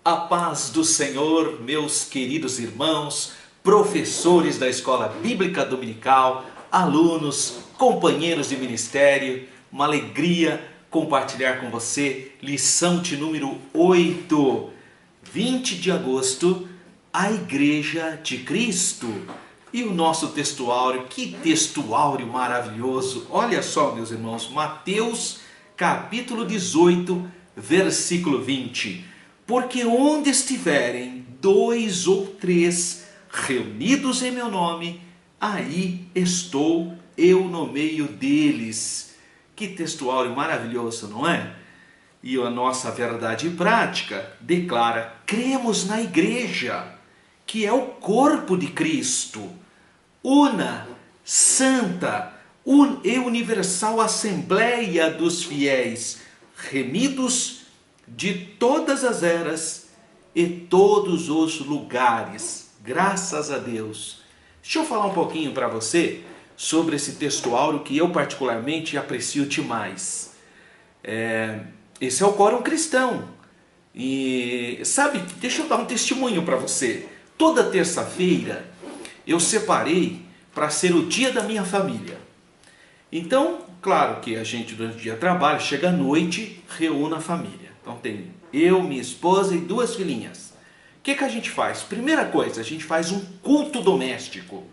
A paz do Senhor, meus queridos irmãos, professores da Escola Bíblica Dominical, alunos, companheiros de ministério, uma alegria compartilhar com você lição de número 8, 20 de agosto, a Igreja de Cristo. E o nosso textuário, que textuário maravilhoso! Olha só, meus irmãos, Mateus capítulo 18, versículo 20. Porque onde estiverem 2 ou 3 reunidos em meu nome, aí estou eu no meio deles. Que textuário maravilhoso, não é? E a nossa verdade prática declara: cremos na igreja, que é o corpo de Cristo, una, santa e universal assembleia dos fiéis, remidos de todas as eras e todos os lugares. Graças a Deus. Deixa eu falar um pouquinho para você sobre esse textuário que eu particularmente aprecio demais. Esse é o quórum cristão. E sabe, deixa eu dar um testemunho para você. Toda terça-feira eu separei para ser o dia da minha família. Então, claro que a gente durante o dia trabalha, chega à noite, reúne a família. Então tem eu, minha esposa e 2 filhinhas. O que a gente faz? Primeira coisa, a gente faz um culto doméstico.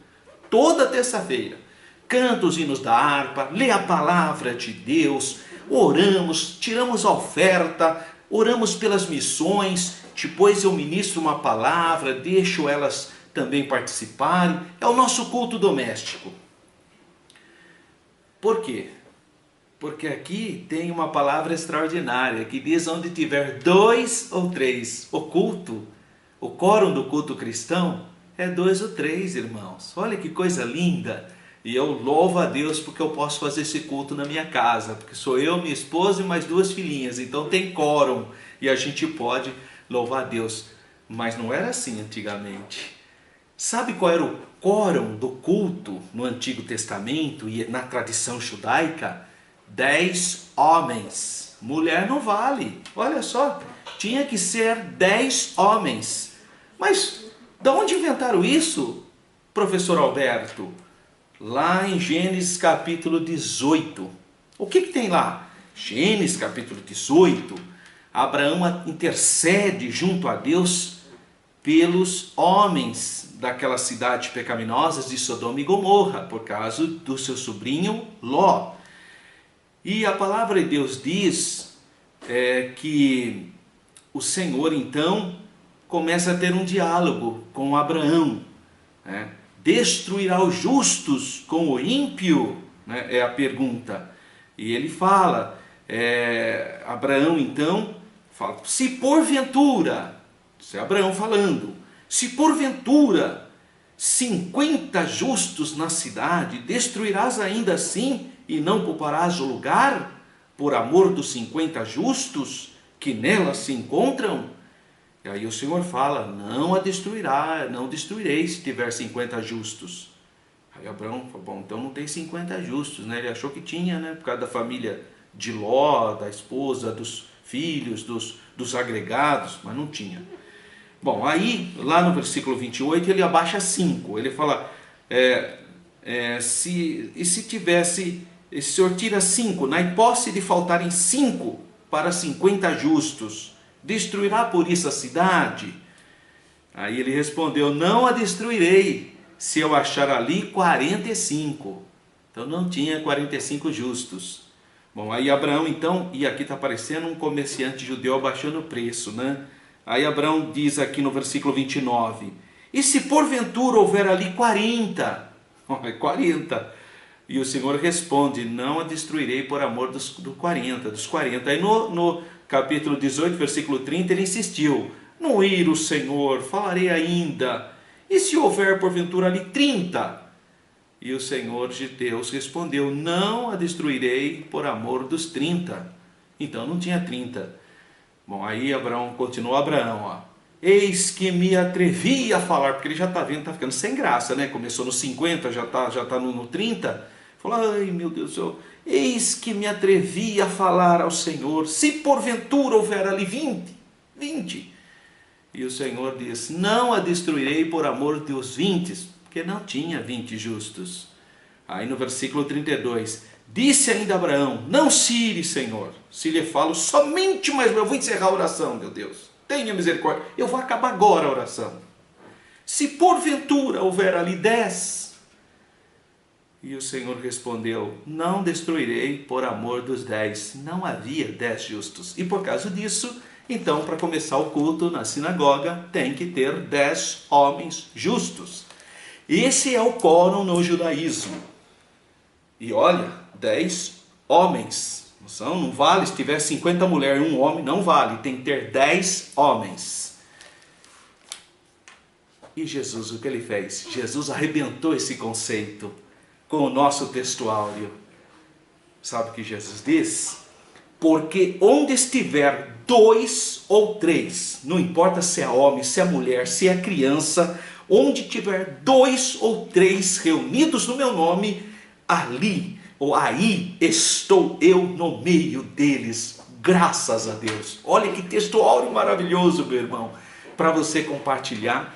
Toda terça-feira. Canta os hinos da harpa, lê a palavra de Deus, oramos, tiramos a oferta, oramos pelas missões, depois eu ministro uma palavra, deixo elas também participarem. É o nosso culto doméstico. Por quê? Porque aqui tem uma palavra extraordinária que diz: onde tiver 2 ou 3, o culto, o quórum do culto cristão é 2 ou 3, irmãos. Olha que coisa linda! E eu louvo a Deus porque eu posso fazer esse culto na minha casa, porque sou eu, minha esposa e mais 2 filhinhas, então tem quórum e a gente pode louvar a Deus. Mas não era assim antigamente. Sabe qual era o quórum do culto no Antigo Testamento e na tradição judaica? 10 homens. Mulher não vale. Olha só, tinha que ser 10 homens. Mas de onde inventaram isso, professor Alberto? Lá em Gênesis capítulo 18. O que tem lá? Gênesis capítulo 18. Abraão intercede junto a Deus pelos homens daquela cidade pecaminosa de Sodoma e Gomorra, por causa do seu sobrinho Ló. E a palavra de Deus diz que o Senhor então começa a ter um diálogo com Abraão. Destruirá os justos com o ímpio? É a pergunta. E ele fala, Abraão então fala: se porventura, isso é Abraão falando, se porventura 50 justos na cidade, destruirás ainda assim e não pouparás o lugar, por amor dos 50 justos que nela se encontram? E aí o Senhor fala: não a destruirá, não destruirei se tiver 50 justos. Aí Abraão falou: bom, então não tem 50 justos, né? Ele achou que tinha, né? Por causa da família de Ló, da esposa, dos filhos, dos agregados, mas não tinha. Bom, aí lá no versículo 28 ele abaixa 5, ele fala, se o Senhor tira 5, na hipótese de faltarem 5 para 50 justos, destruirá por isso a cidade? Aí ele respondeu: não a destruirei, se eu achar ali 45. Então não tinha 45 justos. Bom, aí Abraão então, e aqui está aparecendo um comerciante judeu abaixando o preço, né? Aí Abraão diz aqui no versículo 29, e se porventura houver ali 40? 40. E o Senhor responde: não a destruirei por amor dos 40. Aí no capítulo 18, versículo 30, ele insistiu: no ir o Senhor, falarei ainda, e se houver porventura ali 30? E o Senhor de Deus respondeu: não a destruirei por amor dos 30. Então não tinha 30. Bom, aí Abraão, continuou Abraão, eis que me atrevi a falar, porque ele já está vendo, está ficando sem graça, né? Começou no 50, já está no 30. Falou: ai meu Deus do céu, eis que me atrevi a falar ao Senhor, se porventura houver ali 20. E o Senhor diz: não a destruirei por amor dos 20, porque não tinha 20 justos. Aí no versículo 32, disse ainda Abraão: não se ire, Senhor, se lhe falo somente mais, eu vou encerrar a oração, meu Deus, tenha misericórdia, eu vou acabar agora a oração. Se porventura houver ali 10, e o Senhor respondeu: não destruirei por amor dos 10. Não havia 10 justos. E por causa disso, então, para começar o culto na sinagoga, tem que ter 10 homens justos. Esse é o quórum no judaísmo. E olha, 10 homens. Não vale se tiver 50 mulheres e um homem, não vale. Tem que ter 10 homens. E Jesus, o que ele fez? Jesus arrebentou esse conceito com o nosso textuário. Sabe o que Jesus diz? Porque onde estiver 2 ou 3, não importa se é homem, se é mulher, se é criança, onde tiver 2 ou 3 reunidos no meu nome, ali ou aí estou eu no meio deles. Graças a Deus. Olha que textuário maravilhoso, meu irmão, para você compartilhar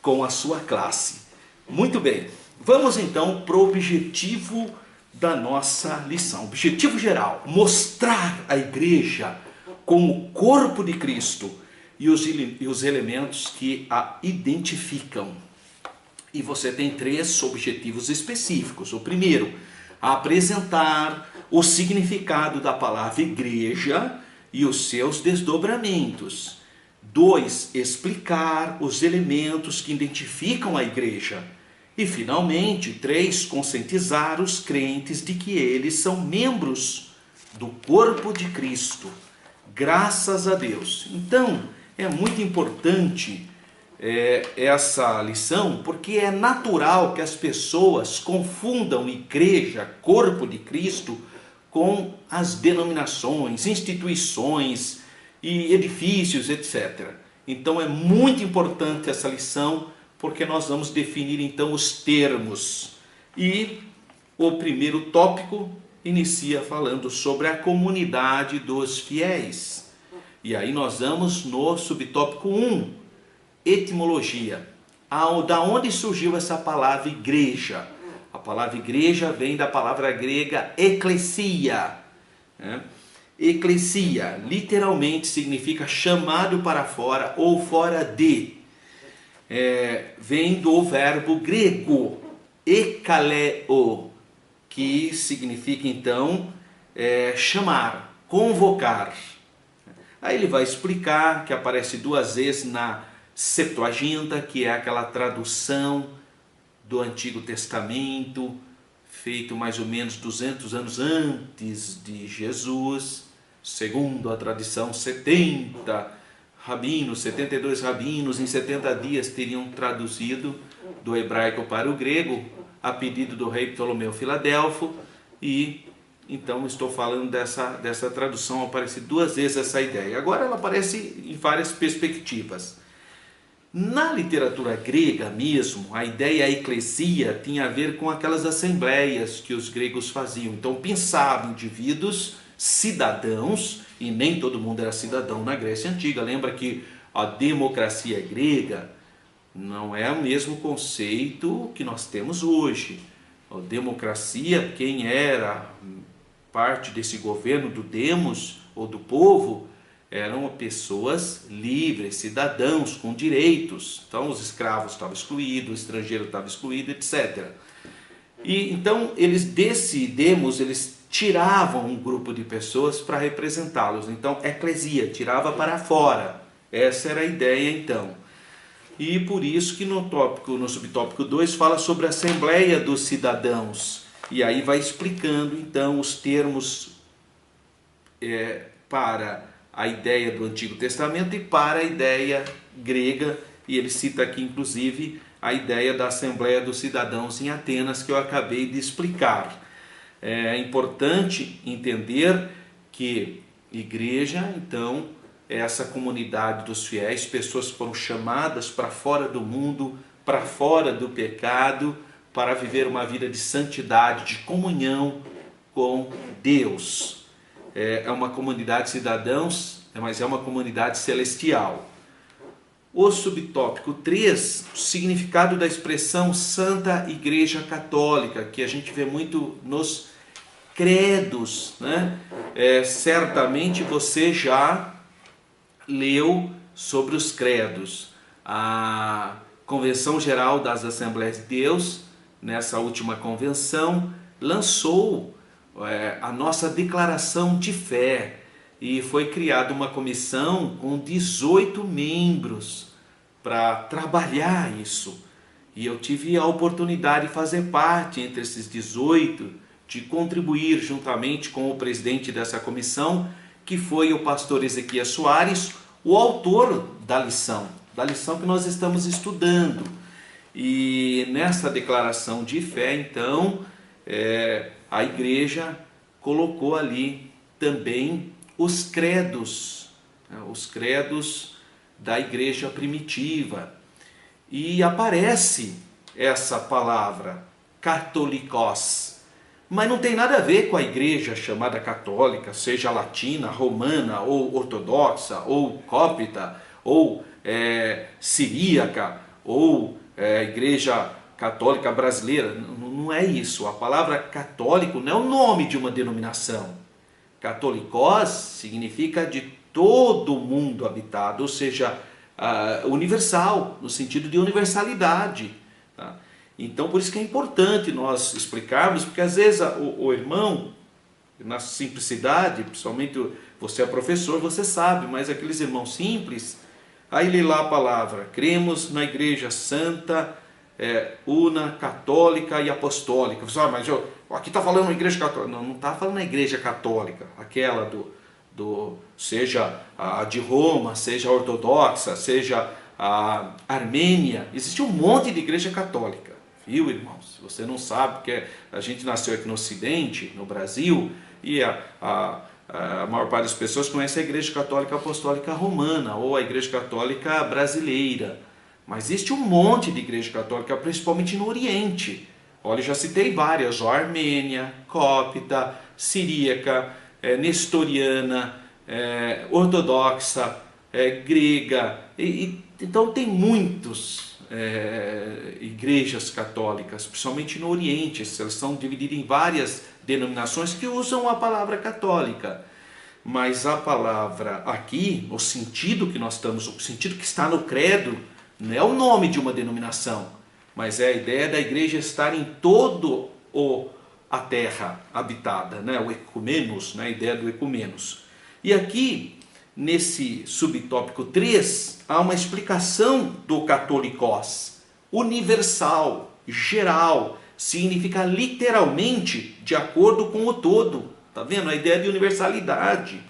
com a sua classe. Muito bem, vamos então para o objetivo da nossa lição. Objetivo geral: mostrar a igreja como corpo de Cristo e os elementos que a identificam. E você tem 3 objetivos específicos. O primeiro, apresentar o significado da palavra igreja e os seus desdobramentos. 2, explicar os elementos que identificam a igreja. E finalmente, 3, conscientizar os crentes de que eles são membros do corpo de Cristo. Graças a Deus. Então, é muito importante essa lição, porque é natural que as pessoas confundam igreja, corpo de Cristo, com as denominações, instituições e edifícios, etc. Então é muito importante essa lição, porque nós vamos definir então os termos. E o primeiro tópico inicia falando sobre a comunidade dos fiéis. E aí nós vamos no subtópico 1, etimologia. Da onde surgiu essa palavra igreja? A palavra igreja vem da palavra grega eklesia. Eclesia literalmente significa chamado para fora ou fora de. Vem do verbo grego ekaleo, que significa então chamar, convocar. Aí ele vai explicar que aparece 2 vezes na Septuaginta, que é aquela tradução do Antigo Testamento, feito mais ou menos 200 anos antes de Jesus. Segundo a tradição, 72 rabinos em 70 dias teriam traduzido do hebraico para o grego, a pedido do rei Ptolomeu Filadelfo. E então estou falando dessa tradução, aparece 2 vezes essa ideia. Agora ela aparece em várias perspectivas. Na literatura grega mesmo, a ideia eclesia tinha a ver com aquelas assembleias que os gregos faziam. Então pensavam indivíduos, cidadãos, e nem todo mundo era cidadão na Grécia Antiga. Lembra que a democracia grega não é o mesmo conceito que nós temos hoje. A democracia, quem era parte desse governo do demos ou do povo, eram pessoas livres, cidadãos com direitos. Então os escravos estavam excluídos, o estrangeiro estava excluído, etc. E então desse demos eles tiravam um grupo de pessoas para representá-los. Então eclesia, tirava para fora. Essa era a ideia então. E por isso que no subtópico 2 fala sobre a Assembleia dos Cidadãos. E aí vai explicando então os termos para a ideia do Antigo Testamento e para a ideia grega. E ele cita aqui inclusive a ideia da Assembleia dos Cidadãos em Atenas, que eu acabei de explicar. É importante entender que igreja, então, é essa comunidade dos fiéis, pessoas que foram chamadas para fora do mundo, para fora do pecado, para viver uma vida de santidade, de comunhão com Deus. É uma comunidade de cidadãos, mas é uma comunidade celestial. O subtópico 3, o significado da expressão Santa Igreja Católica, que a gente vê muito nos credos, né? Certamente você já leu sobre os credos. A Convenção Geral das Assembleias de Deus, nessa última convenção, lançou a nossa declaração de fé, e foi criada uma comissão com 18 membros para trabalhar isso. E eu tive a oportunidade de fazer parte entre esses 18, de contribuir juntamente com o presidente dessa comissão, que foi o pastor Ezequias Soares, o autor da lição que nós estamos estudando. E nessa declaração de fé, então, a igreja colocou ali também os credos da igreja primitiva. E aparece essa palavra, katolikos, mas não tem nada a ver com a igreja chamada católica, seja latina, romana, ou ortodoxa, ou cópita, ou siríaca, ou igreja católica brasileira. Não é isso. A palavra católico não é o nome de uma denominação. Katolikos significa de todo o mundo habitado, ou seja, universal, no sentido de universalidade. Tá? Então, por isso que é importante nós explicarmos, porque às vezes o irmão, na simplicidade, principalmente você é professor, você sabe, mas aqueles irmãos simples, aí lê lá a palavra, cremos na igreja santa, una, católica e apostólica. Você fala, mas aqui está falando uma igreja católica. Não está falando na igreja católica, aquela seja a de Roma, seja a ortodoxa, seja a Armênia. Existe um monte de igreja católica, viu, irmãos? Se você não sabe, porque a gente nasceu aqui no Ocidente, no Brasil, e a maior parte das pessoas conhece a igreja católica apostólica romana ou a igreja católica brasileira. Mas existe um monte de igreja católica, principalmente no Oriente. Olha, eu já citei várias, Armênia, cópita, siríaca, nestoriana, ortodoxa, grega. Então tem muitas igrejas católicas, principalmente no Oriente. Elas são divididas em várias denominações que usam a palavra católica. Mas a palavra aqui, o sentido que nós estamos, o sentido que está no credo, não é o nome de uma denominação, mas é a ideia da igreja estar em todo a terra habitada, né? O ecumenos, né? A ideia do ecumenos. E aqui, nesse subtópico 3, há uma explicação do katolikos, universal, geral, significa literalmente de acordo com o todo. Tá vendo? A ideia de universalidade.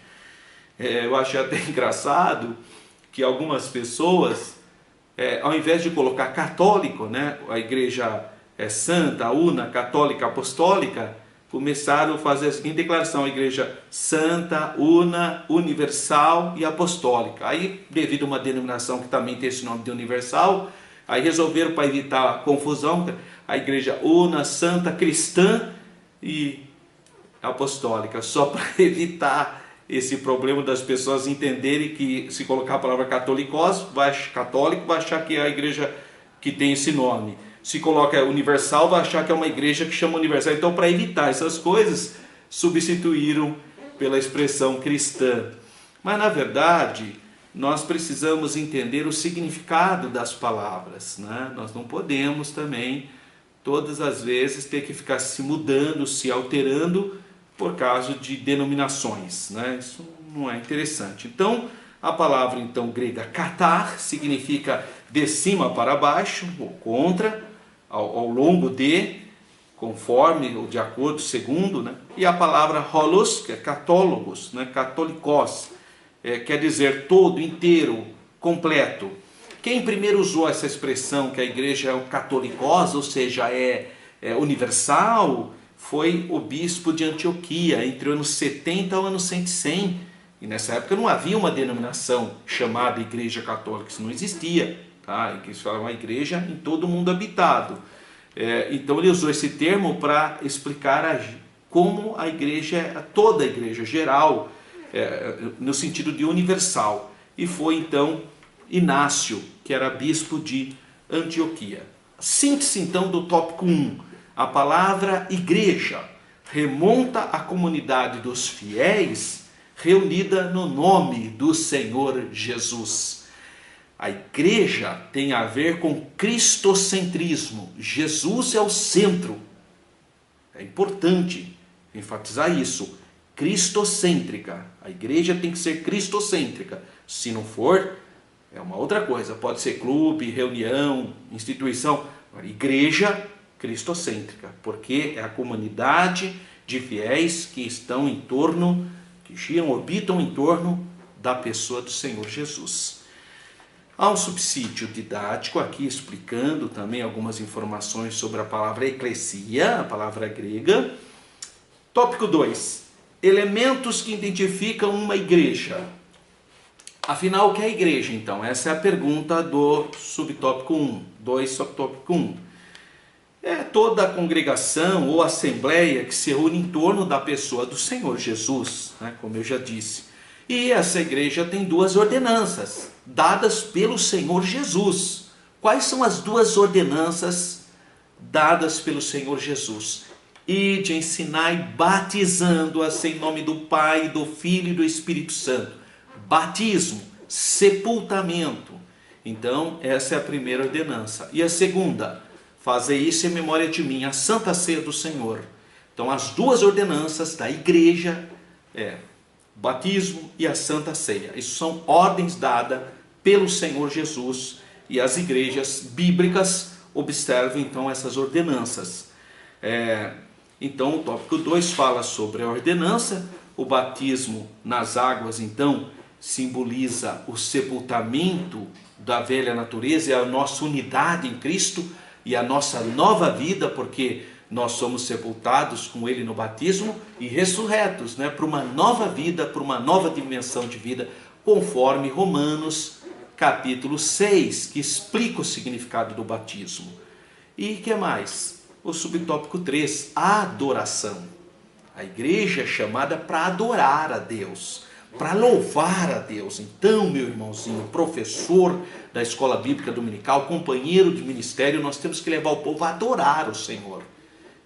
Eu achei até engraçado que algumas pessoas, ao invés de colocar católico, né, a igreja santa, una, católica, apostólica, começaram a fazer a seguinte declaração: a igreja santa, una, universal e apostólica. Aí, devido a uma denominação que também tem esse nome de universal, aí resolveram, para evitar a confusão, a igreja una, santa, cristã e apostólica, só para evitar esse problema das pessoas entenderem que se colocar a palavra católicos, católico, vai achar que é a igreja que tem esse nome. Se coloca universal, vai achar que é uma igreja que chama universal. Então, para evitar essas coisas, substituíram pela expressão cristã. Mas, na verdade, nós precisamos entender o significado das palavras, né? Nós não podemos também, todas as vezes, ter que ficar se mudando, se alterando, por causa de denominações, né? Isso não é interessante. Então, a palavra então grega katar significa de cima para baixo, ou contra, ao longo de, conforme, ou de acordo, segundo, né? E a palavra holos, que é católogos, né? Katolikos, quer dizer todo, inteiro, completo. Quem primeiro usou essa expressão que a igreja é o katolikos, ou seja, é universal, foi o bispo de Antioquia, entre o ano 70 e o ano 100. E nessa época não havia uma denominação chamada Igreja Católica, isso não existia. Tá? Eles falavam a igreja em todo o mundo habitado. Então ele usou esse termo para explicar como a igreja, toda a igreja geral, no sentido de universal. E foi então Inácio, que era bispo de Antioquia. Síntese então do tópico 1. A palavra igreja remonta à comunidade dos fiéis reunida no nome do Senhor Jesus. A igreja tem a ver com cristocentrismo. Jesus é o centro. É importante enfatizar isso. Cristocêntrica. A igreja tem que ser cristocêntrica. Se não for, é uma outra coisa. Pode ser clube, reunião, instituição. Agora, igreja cristocêntrica, porque é a comunidade de fiéis que estão em torno, que giram, orbitam em torno da pessoa do Senhor Jesus. Há um subsídio didático aqui explicando também algumas informações sobre a palavra eclesia, a palavra grega. Tópico 2. Elementos que identificam uma igreja. Afinal, o que é a igreja, então? Essa é a pergunta do subtópico 1. 2, subtópico 1. É toda a congregação ou assembleia que se reúne em torno da pessoa do Senhor Jesus, né? Como eu já disse. E essa igreja tem 2 ordenanças dadas pelo Senhor Jesus. Quais são as 2 ordenanças dadas pelo Senhor Jesus? Ide, ensinai, batizando-as em nome do Pai, do Filho e do Espírito Santo. Batismo, sepultamento. Então, essa é a primeira ordenança. E a segunda, fazei isso em memória de mim, a Santa Ceia do Senhor. Então, as 2 ordenanças da igreja batismo e a Santa Ceia. Isso são ordens dadas pelo Senhor Jesus, e as igrejas bíblicas observam então essas ordenanças. Então o tópico 2 fala sobre a ordenança. O batismo nas águas então simboliza o sepultamento da velha natureza e a nossa unidade em Cristo e a nossa nova vida, porque nós somos sepultados com Ele no batismo e ressurretos, para uma nova vida, para uma nova dimensão de vida, conforme Romanos capítulo 6, que explica o significado do batismo. E que mais? O subtópico 3, a adoração. A igreja é chamada para adorar a Deus, para louvar a Deus. Então, meu irmãozinho, professor da escola bíblica dominical, companheiro de ministério, nós temos que levar o povo a adorar o Senhor.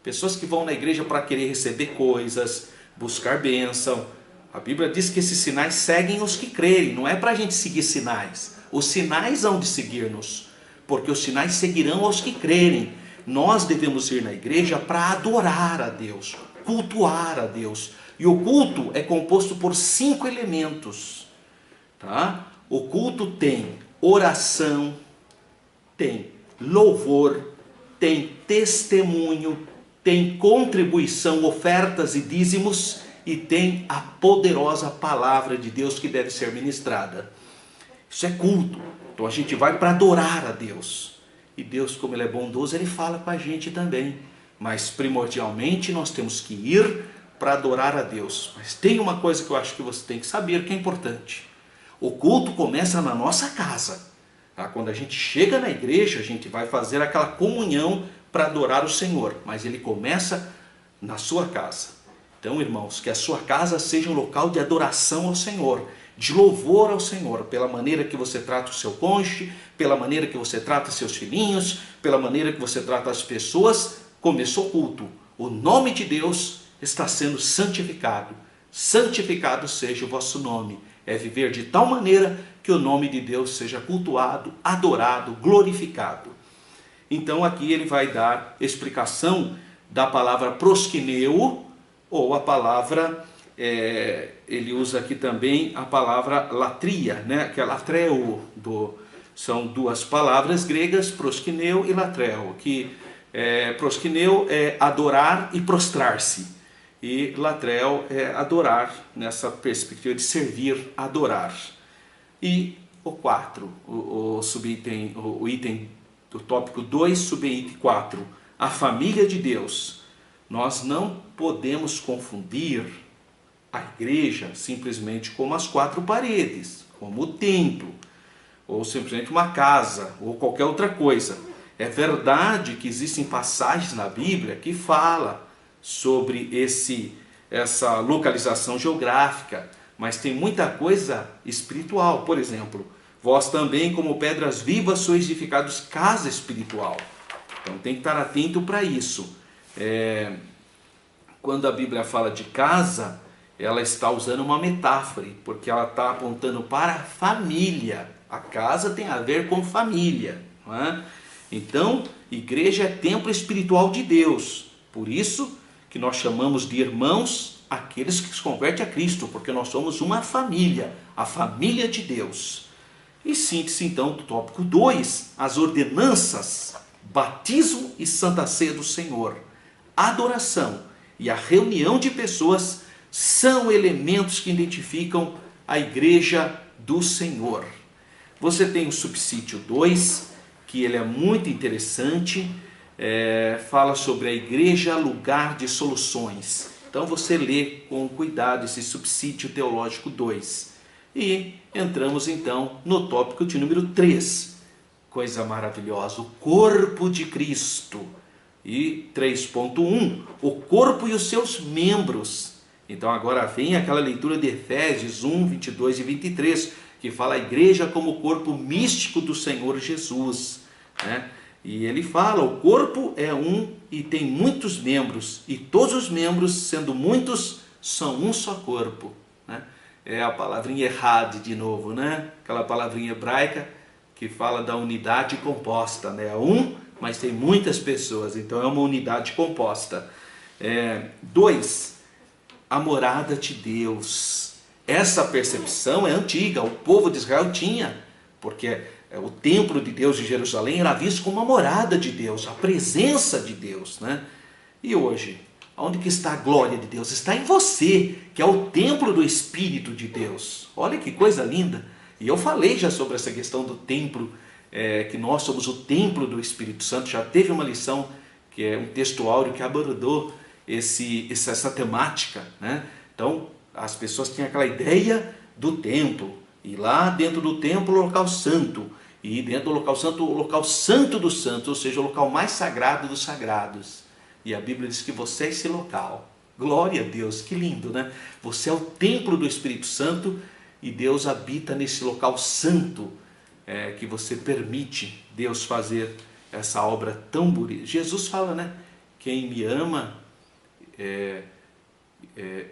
Pessoas que vão na igreja para querer receber coisas, buscar bênção. A Bíblia diz que esses sinais seguem os que crerem. Não é para a gente seguir sinais. Os sinais hão de seguir-nos, porque os sinais seguirão aos que crerem. Nós devemos ir na igreja para adorar a Deus, cultuar a Deus. E o culto é composto por 5 elementos. Tá? O culto tem oração, tem louvor, tem testemunho, tem contribuição, ofertas e dízimos, e tem a poderosa palavra de Deus que deve ser ministrada. Isso é culto. Então a gente vai para adorar a Deus. E Deus, como Ele é bondoso, Ele fala com a gente também. Mas primordialmente nós temos que ir para adorar a Deus. Mas tem uma coisa que eu acho que você tem que saber que é importante. O culto começa na nossa casa. Quando a gente chega na igreja, a gente vai fazer aquela comunhão para adorar o Senhor. Mas ele começa na sua casa. Então, irmãos, que a sua casa seja um local de adoração ao Senhor, de louvor ao Senhor, pela maneira que você trata o seu cônjuge, pela maneira que você trata seus filhinhos, pela maneira que você trata as pessoas. Começou o culto. O nome de Deus está sendo santificado. Santificado seja o vosso nome. É viver de tal maneira que o nome de Deus seja cultuado, adorado, glorificado. Então aqui ele vai dar explicação da palavra proskineu, ou a palavra, ele usa aqui também a palavra latria, que é latreo. São 2 palavras gregas, proskineu e latreo, que proskineu é adorar e prostrar-se. E latreo é adorar, nessa perspectiva de servir, adorar. E o 4, o item do tópico 2, subitem 4, a família de Deus. Nós não podemos confundir a igreja simplesmente como as 4 paredes, como o templo, ou simplesmente uma casa, ou qualquer outra coisa. É verdade que existem passagens na Bíblia que falam sobre essa localização geográfica, mas tem muita coisa espiritual. Por exemplo, Vós também, como pedras vivas, sois edificados casa espiritual. Então tem que estar atento para isso. Quando a Bíblia fala de casa, ela está usando uma metáfora, porque ela está apontando para a família. A casa tem a ver com família, não é? Então, igreja é templo espiritual de Deus. Por isso que nós chamamos de irmãos aqueles que se convertem a Cristo, porque nós somos uma família, a família de Deus. E síntese então do tópico 2, as ordenanças, batismo e santa ceia do Senhor, adoração e a reunião de pessoas são elementos que identificam a igreja do Senhor. Você tem o subsídio 2, que ele é muito interessante, fala sobre a igreja, lugar de soluções. Então você lê com cuidado esse subsídio teológico 2. E entramos então no tópico de número 3. Coisa maravilhosa, o corpo de Cristo. E 3.1, o corpo e os seus membros. Então agora vem aquela leitura de Efésios 1, 22 e 23, que fala a igreja como o corpo místico do Senhor Jesus, né? E ele fala, o corpo é um e tem muitos membros, e todos os membros, sendo muitos, são um só corpo, né? É a palavrinha errada de novo, né? Aquela palavrinha hebraica que fala da unidade composta, né? É um, mas tem muitas pessoas, então é uma unidade composta. 2, a morada de Deus. Essa percepção é antiga, o povo de Israel tinha, porque o templo de Deus de Jerusalém era visto como uma morada de Deus, a presença de Deus, né? E hoje, onde que está a glória de Deus? Está em você, que é o templo do Espírito de Deus. Olha que coisa linda! E eu falei já sobre essa questão do templo, que nós somos o templo do Espírito Santo. Já teve uma lição, que é um texto áureo, que abordou essa temática, né? Então, as pessoas têm aquela ideia do templo, e lá dentro do templo o local santo, e dentro do local santo o local santo dos santos, ou seja, o local mais sagrado dos sagrados. E a Bíblia diz que você é esse local. Glória a Deus, que lindo, né? Você é o templo do Espírito Santo e Deus habita nesse local santo, que você permite Deus fazer essa obra tão bonita. Jesus fala, né? Quem me ama,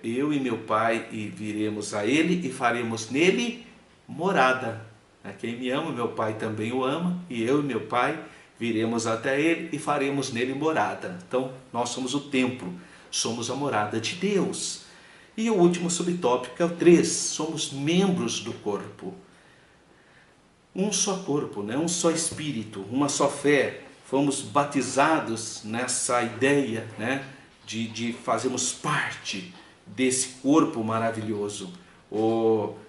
eu e meu Pai e viremos a Ele e faremos nele morada. Quem me ama, meu Pai também o ama, e eu e meu Pai viremos até Ele e faremos nele morada. Então, nós somos o templo, somos a morada de Deus. E o último subtópico é o 3, somos membros do corpo. Um só corpo, né? Um só espírito, uma só fé. Fomos batizados nessa ideia, né? de fazermos parte desse corpo maravilhoso.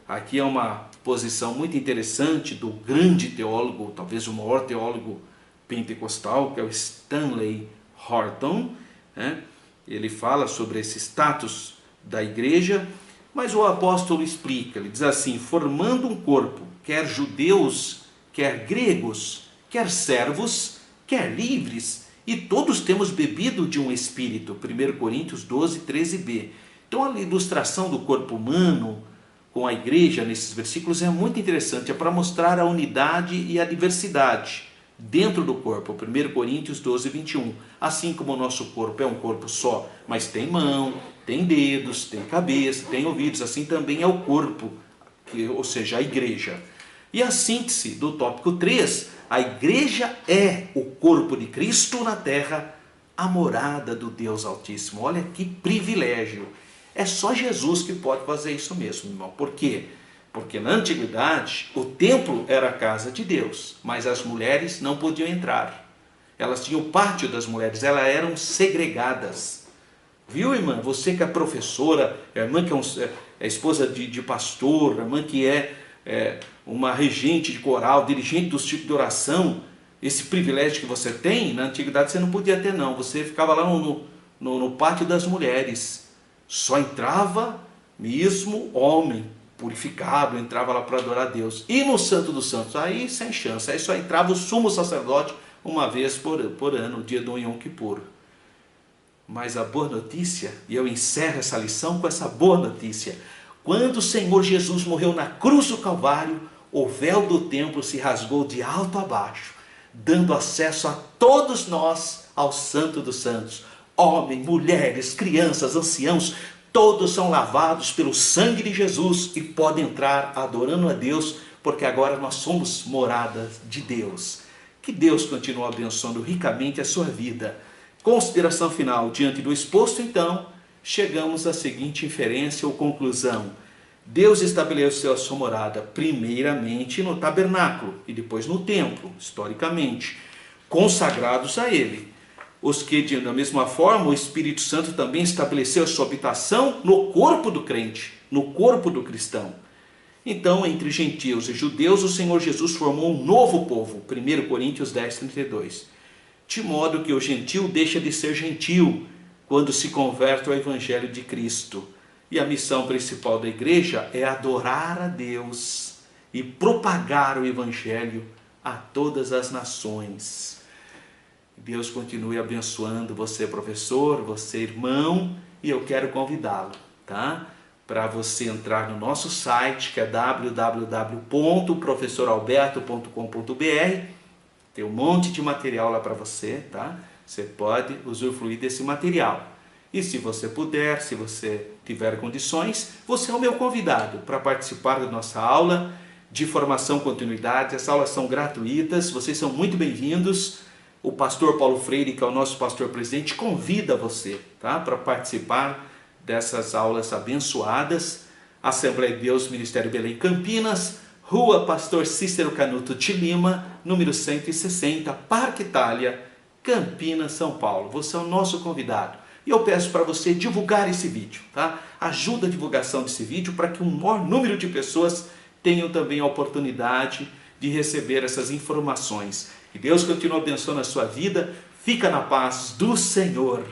Aqui é uma posição muito interessante do grande teólogo, talvez o maior teólogo pentecostal, que é o Stanley Horton, né? Ele fala sobre esse status da igreja, mas o apóstolo explica, ele diz assim, formando um corpo, quer judeus, quer gregos, quer servos, quer livres, e todos temos bebido de um espírito, 1 Coríntios 12, 13b. Então a ilustração do corpo humano com a igreja nesses versículos é muito interessante, é para mostrar a unidade e a diversidade dentro do corpo, 1 Coríntios 12, 21. Assim como o nosso corpo é um corpo só, mas tem mão, tem dedos, tem cabeça, tem ouvidos, assim também é o corpo, ou seja, a igreja. E a síntese do tópico 3, a igreja é o corpo de Cristo na terra, a morada do Deus Altíssimo. Olha que privilégio! É só Jesus que pode fazer isso mesmo, irmão. Por quê? Porque na antiguidade o templo era a casa de Deus, mas as mulheres não podiam entrar. Elas tinham o pátio das mulheres, elas eram segregadas. Viu, irmã? Você que é professora, a irmã que é esposa de pastor, a irmã que é uma regente de coral, dirigente dos tipos de oração, esse privilégio que você tem, na antiguidade você não podia ter não. Você ficava lá no pátio das mulheres. Só entrava mesmo homem purificado, entrava lá para adorar a Deus. E no Santo dos Santos, aí sem chance, aí só entrava o sumo sacerdote uma vez por ano, o dia do Yom Kippur. Mas a boa notícia, e eu encerro essa lição com essa boa notícia, quando o Senhor Jesus morreu na cruz do Calvário, o véu do templo se rasgou de alto a baixo, dando acesso a todos nós ao Santo dos Santos. Homens, mulheres, crianças, anciãos, todos são lavados pelo sangue de Jesus e podem entrar adorando a Deus, porque agora nós somos morada de Deus. Que Deus continue abençoando ricamente a sua vida. Consideração final. Diante do exposto, então, chegamos à seguinte inferência ou conclusão. Deus estabeleceu a sua morada primeiramente no tabernáculo e depois no templo, historicamente, consagrados a Ele. Os que, da mesma forma, o Espírito Santo também estabeleceu a sua habitação no corpo do crente, no corpo do cristão. Então, entre gentios e judeus, o Senhor Jesus formou um novo povo, 1 Coríntios 10:32. De modo que o gentio deixa de ser gentio quando se converte ao Evangelho de Cristo. E a missão principal da igreja é adorar a Deus e propagar o Evangelho a todas as nações. Deus continue abençoando você, professor, você, irmão, e eu quero convidá-lo, tá? Para você entrar no nosso site, que é www.professoralberto.com.br. Tem um monte de material lá para você, tá? Você pode usufruir desse material. E se você puder, se você tiver condições, você é o meu convidado para participar da nossa aula de formação continuidade. As aulas são gratuitas, vocês são muito bem-vindos. O pastor Paulo Freire, que é o nosso pastor presidente, convida você, tá? Para participar dessas aulas abençoadas. Assembleia de Deus, Ministério Belém, Campinas, Rua Pastor Cícero Canuto de Lima, número 160, Parque Itália, Campinas, São Paulo. Você é o nosso convidado. E eu peço para você divulgar esse vídeo, tá? Ajuda a divulgação desse vídeo para que um maior número de pessoas tenham também a oportunidade de receber essas informações. Que Deus continue abençoando a sua vida. Fica na paz do Senhor.